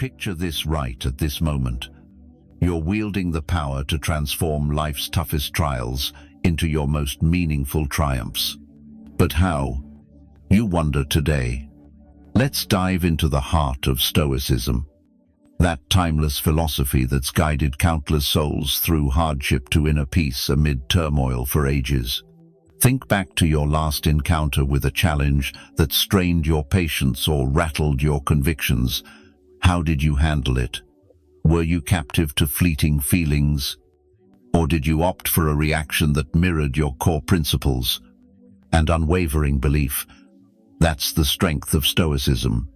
Picture this right at this moment. You're wielding the power to transform life's toughest trials into your most meaningful triumphs. But how? You wonder today. Let's dive into the heart of Stoicism, that timeless philosophy that's guided countless souls through hardship to inner peace amid turmoil for ages. Think back to your last encounter with a challenge that strained your patience or rattled your convictions. How did you handle it? Were you captive to fleeting feelings? Or did you opt for a reaction that mirrored your core principles and unwavering belief? That's the strength of Stoicism,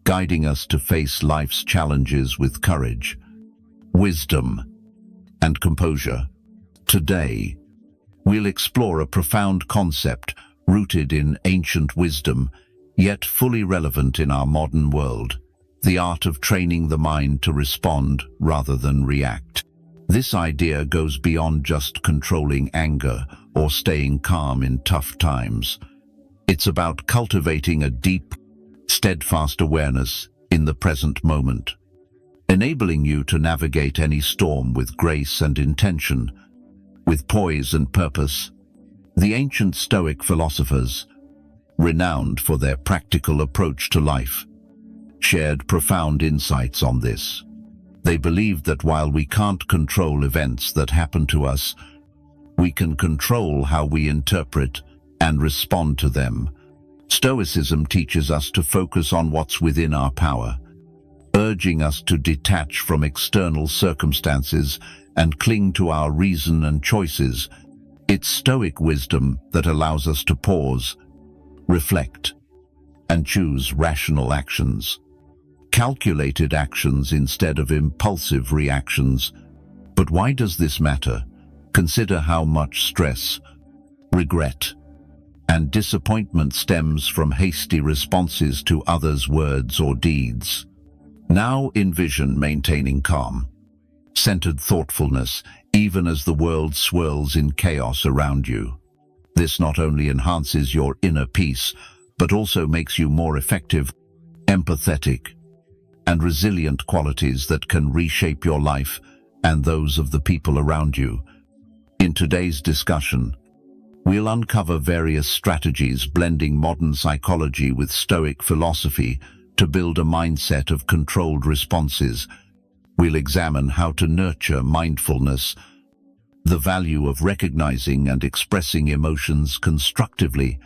guiding us to face life's challenges with courage, wisdom, and composure. Today, we'll explore a profound concept rooted in ancient wisdom, yet fully relevant in our modern world: the art of training the mind to respond rather than react. This idea goes beyond just controlling anger or staying calm in tough times. It's about cultivating a deep, steadfast awareness in the present moment, enabling you to navigate any storm with grace and intention, with poise and purpose. The ancient Stoic philosophers, renowned for their practical approach to life, shared profound insights on this. They believed that while we can't control events that happen to us, we can control how we interpret and respond to them. Stoicism teaches us to focus on what's within our power, urging us to detach from external circumstances and cling to our reason and choices. It's Stoic wisdom that allows us to pause, reflect, and choose rational actions. Calculated actions instead of impulsive reactions. But why does this matter? Consider how much stress, regret, and disappointment stems from hasty responses to others' words or deeds. Now envision maintaining calm, centered thoughtfulness, even as the world swirls in chaos around you. This not only enhances your inner peace, but also makes you more effective, empathetic, and resilient, qualities that can reshape your life and those of the people around you. In today's discussion, we'll uncover various strategies blending modern psychology with Stoic philosophy to build a mindset of controlled responses. We'll examine how to nurture mindfulness, the value of recognizing and expressing emotions constructively,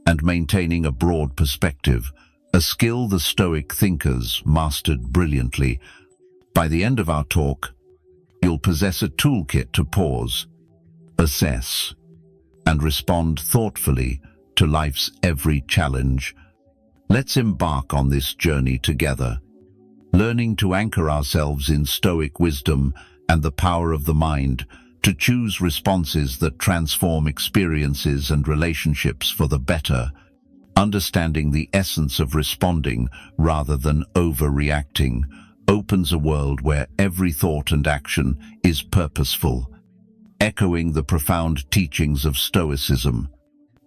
and maintaining a broad perspective, a skill the Stoic thinkers mastered brilliantly. By the end of our talk, you'll possess a toolkit to pause, assess, and respond thoughtfully to life's every challenge. Let's embark on this journey together, learning to anchor ourselves in Stoic wisdom and the power of the mind to choose responses that transform experiences and relationships for the better. Understanding the essence of responding rather than overreacting opens a world where every thought and action is purposeful, echoing the profound teachings of Stoicism.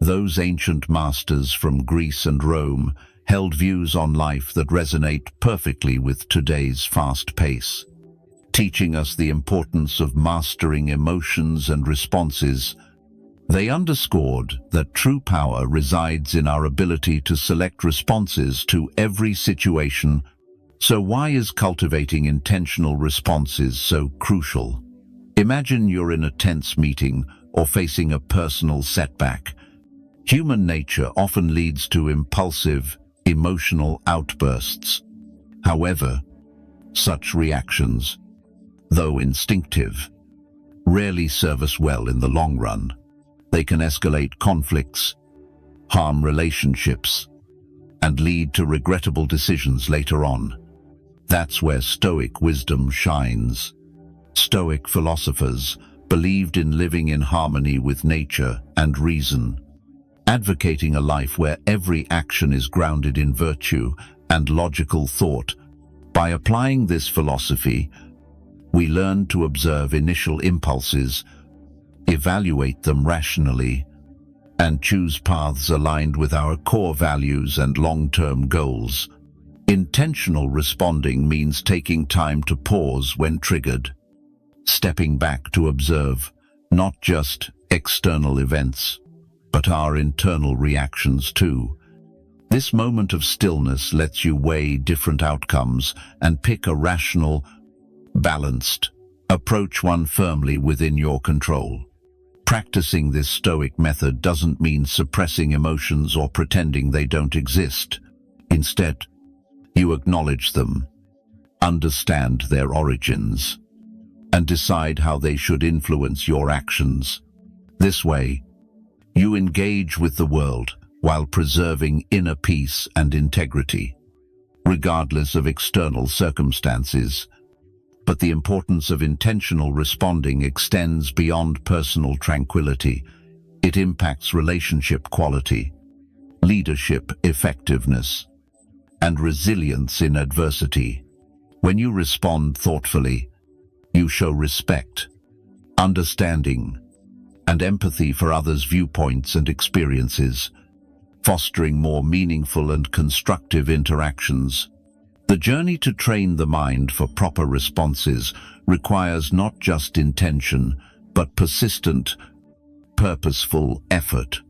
Those ancient masters from Greece and Rome held views on life that resonate perfectly with today's fast pace, teaching us the importance of mastering emotions and responses. They underscored that true power resides in our ability to select responses to every situation. So why is cultivating intentional responses so crucial? Imagine you're in a tense meeting or facing a personal setback. Human nature often leads to impulsive, emotional outbursts. However, such reactions, though instinctive, rarely serve us well in the long run. They can escalate conflicts, harm relationships, and lead to regrettable decisions later on. That's where Stoic wisdom shines. Stoic philosophers believed in living in harmony with nature and reason, advocating a life where every action is grounded in virtue and logical thought. By applying this philosophy, we learn to observe initial impulses, evaluate them rationally, and choose paths aligned with our core values and long-term goals. Intentional responding means taking time to pause when triggered, stepping back to observe not just external events, but our internal reactions too. This moment of stillness lets you weigh different outcomes and pick a rational, balanced approach, one firmly within your control. Practicing this Stoic method doesn't mean suppressing emotions or pretending they don't exist. Instead, you acknowledge them, understand their origins, and decide how they should influence your actions. This way, you engage with the world while preserving inner peace and integrity, regardless of external circumstances. But the importance of intentional responding extends beyond personal tranquility. It impacts relationship quality, leadership effectiveness, and resilience in adversity. When you respond thoughtfully, you show respect, understanding, and empathy for others' viewpoints and experiences, fostering more meaningful and constructive interactions. The journey to train the mind for proper responses requires not just intention, but persistent, purposeful effort.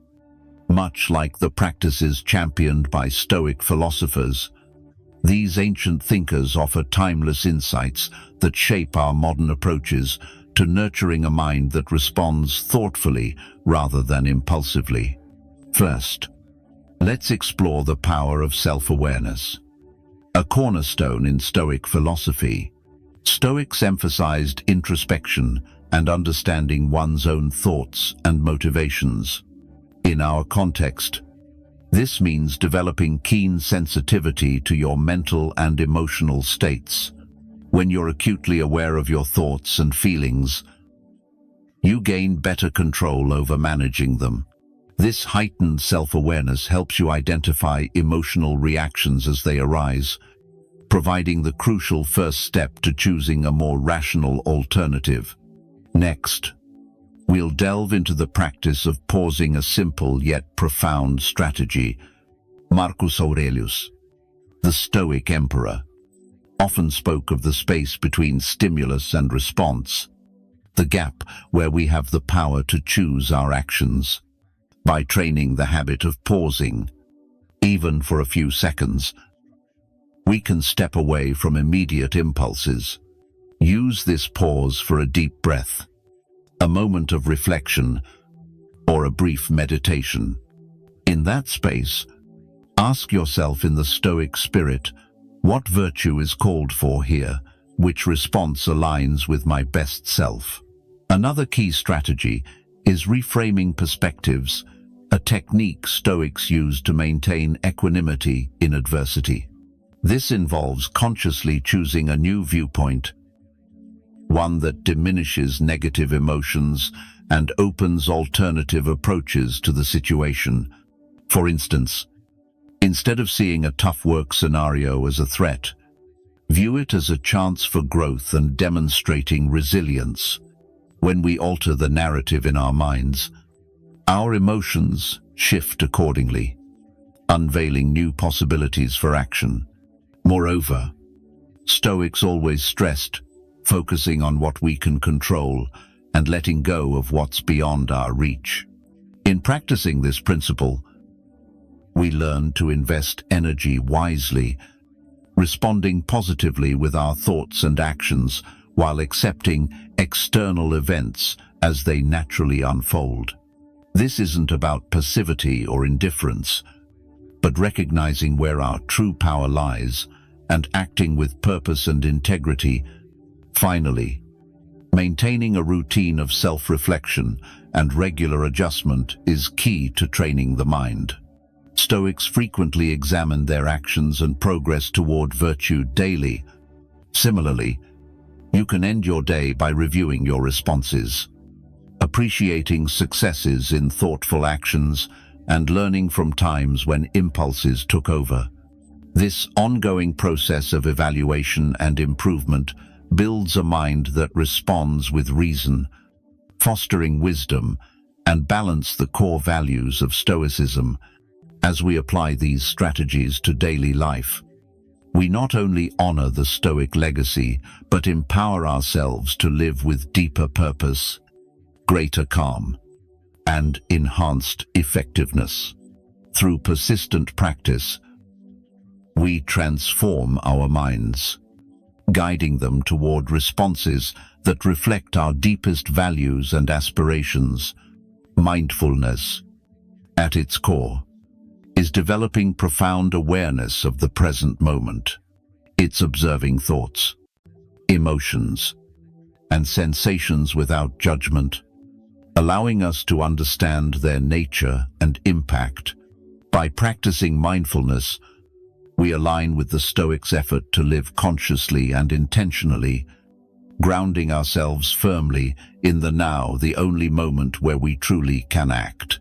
Much like the practices championed by Stoic philosophers, these ancient thinkers offer timeless insights that shape our modern approaches to nurturing a mind that responds thoughtfully rather than impulsively. First, let's explore the power of self-awareness. A cornerstone in Stoic philosophy, Stoics emphasized introspection and understanding one's own thoughts and motivations. In our context, this means developing keen sensitivity to your mental and emotional states. When you're acutely aware of your thoughts and feelings, you gain better control over managing them. This heightened self-awareness helps you identify emotional reactions as they arise, providing the crucial first step to choosing a more rational alternative. Next, we'll delve into the practice of pausing, a simple yet profound strategy. Marcus Aurelius, the Stoic emperor, often spoke of the space between stimulus and response, the gap where we have the power to choose our actions. By training the habit of pausing, even for a few seconds, we can step away from immediate impulses. Use this pause for a deep breath, a moment of reflection, or a brief meditation. In that space, ask yourself in the Stoic spirit, what virtue is called for here? Which response aligns with my best self? Another key strategy is reframing perspectives, a technique Stoics use to maintain equanimity in adversity. This involves consciously choosing a new viewpoint, one that diminishes negative emotions and opens alternative approaches to the situation. For instance, instead of seeing a tough work scenario as a threat, view it as a chance for growth and demonstrating resilience. When we alter the narrative in our minds, our emotions shift accordingly, unveiling new possibilities for action. Moreover, Stoics always stressed focusing on what we can control and letting go of what's beyond our reach. In practicing this principle, we learn to invest energy wisely, responding positively with our thoughts and actions while accepting external events as they naturally unfold. This isn't about passivity or indifference, but recognizing where our true power lies and acting with purpose and integrity. Finally, maintaining a routine of self-reflection and regular adjustment is key to training the mind. Stoics frequently examine their actions and progress toward virtue daily. Similarly, you can end your day by reviewing your responses, appreciating successes in thoughtful actions, and learning from times when impulses took over. This ongoing process of evaluation and improvement builds a mind that responds with reason, fostering wisdom and balance, the core values of Stoicism. As we apply these strategies to daily life, We not only honor the Stoic legacy, but empower ourselves to live with deeper purpose, greater calm, and enhanced effectiveness. Through persistent practice, we transform our minds, guiding them toward responses that reflect our deepest values and aspirations. Mindfulness, at its core, is developing profound awareness of the present moment. It's observing thoughts, emotions, and sensations without judgment, allowing us to understand their nature and impact. By practicing mindfulness, we align with the Stoics' effort to live consciously and intentionally, grounding ourselves firmly in the now, the only moment where we truly can act.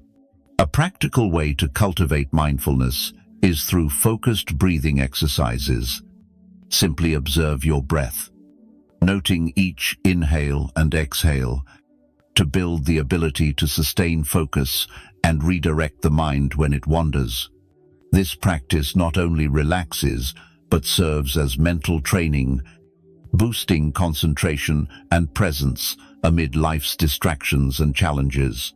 A practical way to cultivate mindfulness is through focused breathing exercises. Simply observe your breath, noting each inhale and exhale, to build the ability to sustain focus and redirect the mind when it wanders. This practice not only relaxes, but serves as mental training, boosting concentration and presence amid life's distractions and challenges.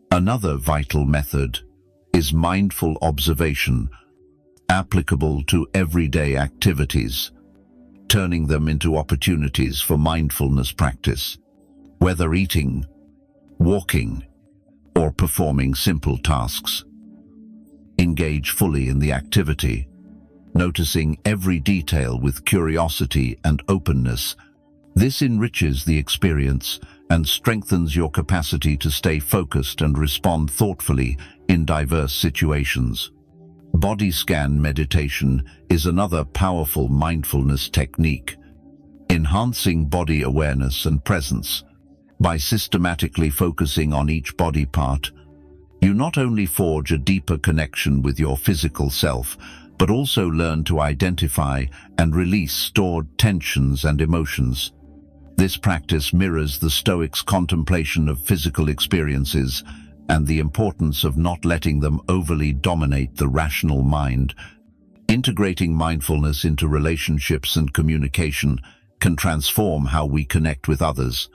Another vital method is mindful observation, applicable to everyday activities, turning them into opportunities for mindfulness practice. Whether eating, walking, or performing simple tasks, engage fully in the activity, noticing every detail with curiosity and openness. This enriches the experience and strengthens your capacity to stay focused and respond thoughtfully in diverse situations. Body scan meditation is another powerful mindfulness technique, enhancing body awareness and presence. By systematically focusing on each body part, you not only forge a deeper connection with your physical self, but also learn to identify and release stored tensions and emotions. This practice mirrors the Stoics' contemplation of physical experiences and the importance of not letting them overly dominate the rational mind. Integrating mindfulness into relationships and communication can transform how we connect with others.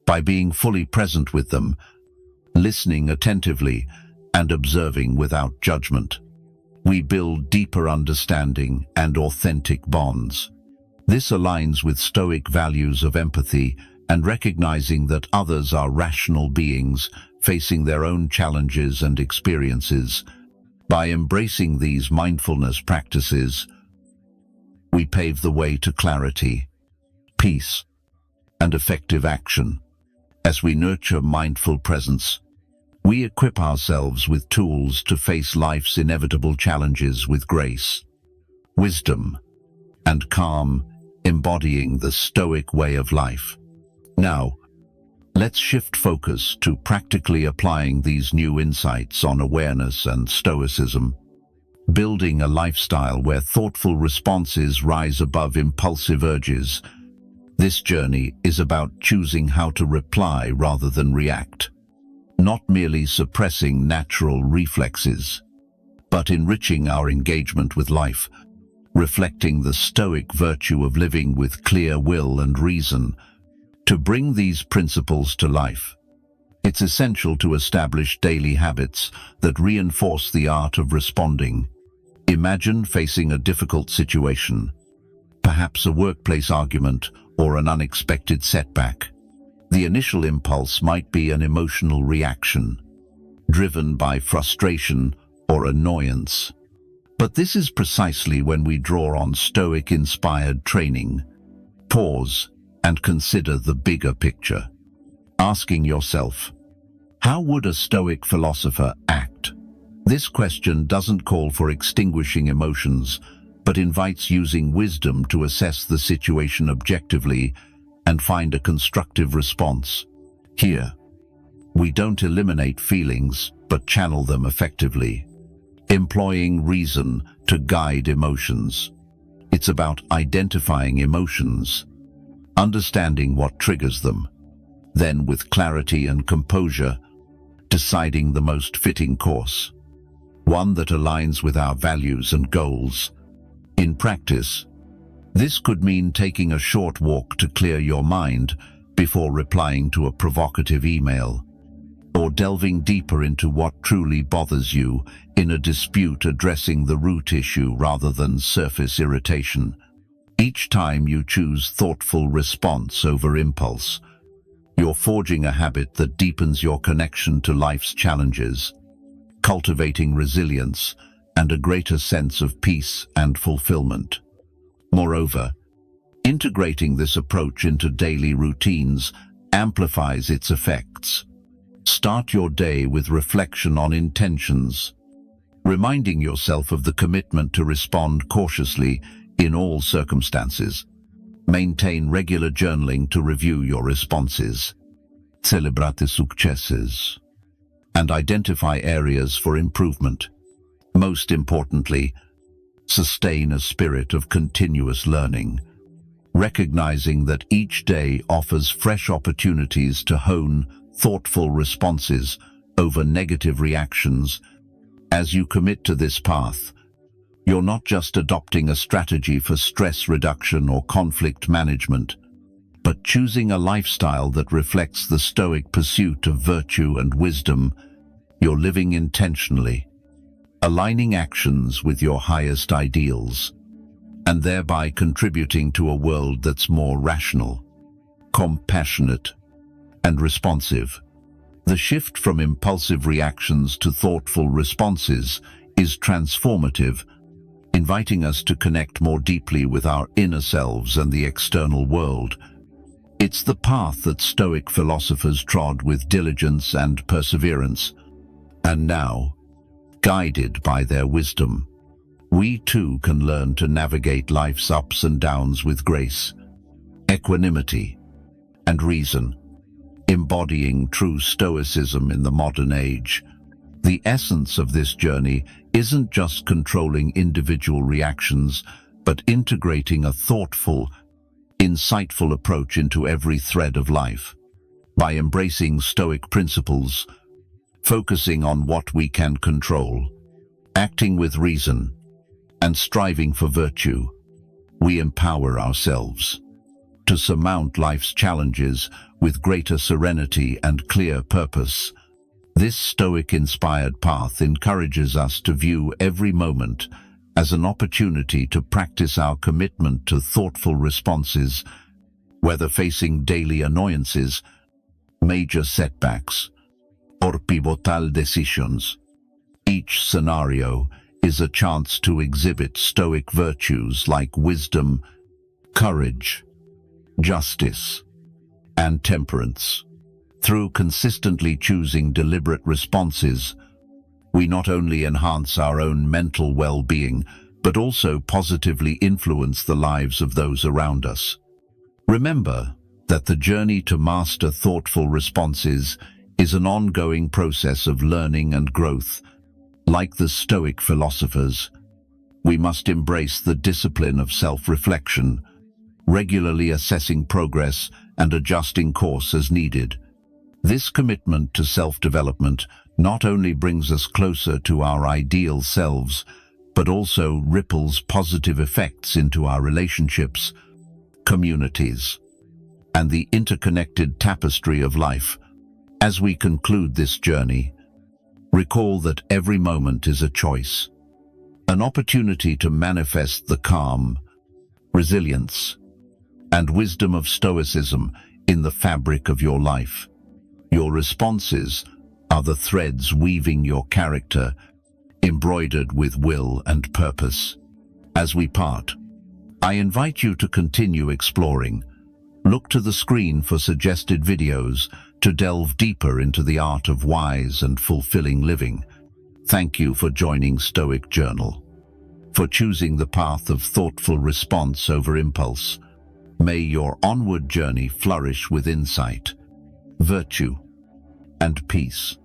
By being fully present with them, listening attentively, and observing without judgment, we build deeper understanding and authentic bonds. This aligns with Stoic values of empathy and recognizing that others are rational beings facing their own challenges and experiences. By embracing these mindfulness practices, we pave the way to clarity, peace, and effective action. As we nurture mindful presence, we equip ourselves with tools to face life's inevitable challenges with grace, wisdom, and calm, embodying the Stoic way of life. Now, let's shift focus to practically applying these new insights on awareness and Stoicism, building a lifestyle where thoughtful responses rise above impulsive urges. This journey is about choosing how to reply rather than react, not merely suppressing natural reflexes, but enriching our engagement with life, reflecting the Stoic virtue of living with clear will and reason. To bring these principles to life, it's essential to establish daily habits that reinforce the art of responding. Imagine facing a difficult situation, perhaps a workplace argument or an unexpected setback. The initial impulse might be an emotional reaction, driven by frustration or annoyance. But this is precisely when we draw on Stoic-inspired training. Pause and consider the bigger picture, asking yourself, how would a Stoic philosopher act? This question doesn't call for extinguishing emotions, but invites using wisdom to assess the situation objectively and find a constructive response. Here, we don't eliminate feelings, but channel them effectively, employing reason to guide emotions. It's about identifying emotions, understanding what triggers them, then with clarity and composure, deciding the most fitting course, one that aligns with our values and goals. In practice, this could mean taking a short walk to clear your mind before replying to a provocative email, or delving deeper into what truly bothers you in a dispute, addressing the root issue rather than surface irritation. Each time you choose thoughtful response over impulse, you're forging a habit that deepens your connection to life's challenges, cultivating resilience and a greater sense of peace and fulfillment. Moreover, integrating this approach into daily routines amplifies its effects. Start your day with reflection on intentions, reminding yourself of the commitment to respond cautiously in all circumstances. Maintain regular journaling to review your responses. Celebrate successes and identify areas for improvement. Most importantly, sustain a spirit of continuous learning, recognizing that each day offers fresh opportunities to hone thoughtful responses over negative reactions. As you commit to this path, you're not just adopting a strategy for stress reduction or conflict management, but choosing a lifestyle that reflects the Stoic pursuit of virtue and wisdom. You're living intentionally, aligning actions with your highest ideals, and thereby contributing to a world that's more rational, compassionate, and responsive. The shift from impulsive reactions to thoughtful responses is transformative, inviting us to connect more deeply with our inner selves and the external world. It's the path that Stoic philosophers trod with diligence and perseverance, and now, guided by their wisdom, we too can learn to navigate life's ups and downs with grace, equanimity, and reason, embodying true Stoicism in the modern age. The essence of this journey isn't just controlling individual reactions, but integrating a thoughtful, insightful approach into every thread of life. By embracing Stoic principles, focusing on what we can control, acting with reason, and striving for virtue, we empower ourselves to surmount life's challenges with greater serenity and clear purpose. This Stoic-inspired path encourages us to view every moment as an opportunity to practice our commitment to thoughtful responses, whether facing daily annoyances, major setbacks, or pivotal decisions. Each scenario is a chance to exhibit Stoic virtues like wisdom, courage, justice, and temperance. Through consistently choosing deliberate responses, we not only enhance our own mental well-being, but also positively influence the lives of those around us. Remember that the journey to master thoughtful responses is an ongoing process of learning and growth. Like the Stoic philosophers, we must embrace the discipline of self-reflection, regularly assessing progress and adjusting course as needed. This commitment to self-development not only brings us closer to our ideal selves, but also ripples positive effects into our relationships, communities, and the interconnected tapestry of life. As we conclude this journey, recall that every moment is a choice, an opportunity to manifest the calm, resilience, and wisdom of Stoicism in the fabric of your life. Your responses are the threads weaving your character, embroidered with will and purpose. As we part, I invite you to continue exploring. Look to the screen for suggested videos to delve deeper into the art of wise and fulfilling living. Thank you for joining Stoic Journal, for choosing the path of thoughtful response over impulse. May your onward journey flourish with insight, virtue, and peace.